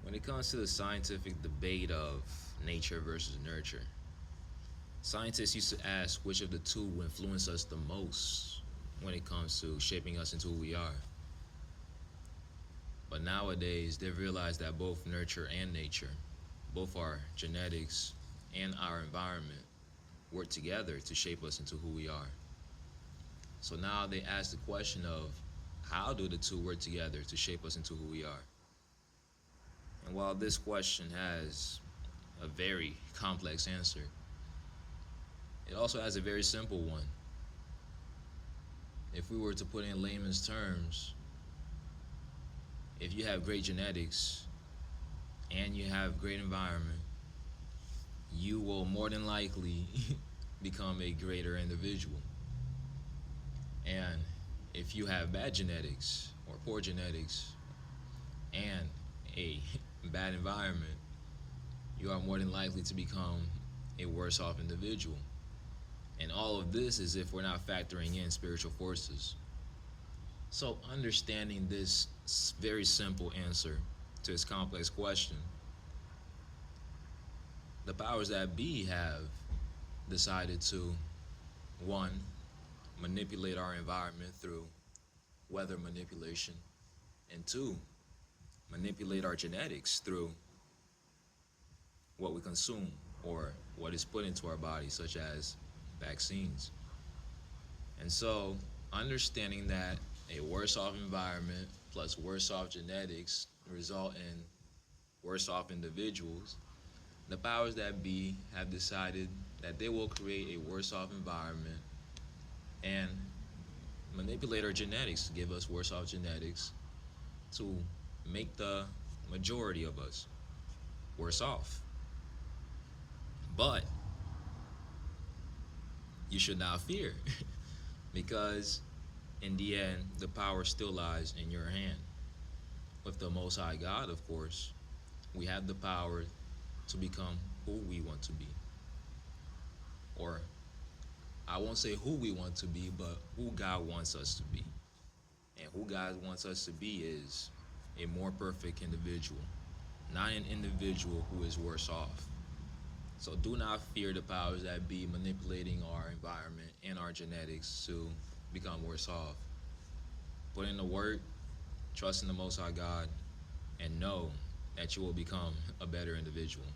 When it comes to the scientific debate of nature versus nurture, scientists used to ask which of the two will influence us the most when it comes to shaping us into who we are. But nowadays, they've realized that both nurture and nature, both our genetics and our environment, work together to shape us into who we are. So now they ask the question of how do the two work together to shape us into who we are? And while this question has a very complex answer, it also has a very simple one. If we were to put in layman's terms, if you have great genetics and you have great environment, you will more than likely become a greater individual. And if you have bad genetics or poor genetics and a bad environment, you are more than likely to become a worse off individual. And all of this is if we're not factoring in spiritual forces. So, understanding this very simple answer to this complex question, the powers that be have decided to, one, manipulate our environment through weather manipulation, and two, manipulate our genetics through what we consume or what is put into our body, such as vaccines. And so, understanding that a worse off environment plus worse off genetics result in worse off individuals, the powers that be have decided that they will create a worse off environment and manipulate our genetics to give us worse off genetics to make the majority of us worse off. But you should not fear because in the end, the power still lies in your hand. With the Most High God, of course, we have the power to become who we want to be. Or I won't say who we want to be, but who God wants us to be. And who God wants us to be is a more perfect individual, not an individual who is worse off. So do not fear the powers that be manipulating our environment and our genetics to become worse off. Put in the work, trust in the Most High God, and know that you will become a better individual.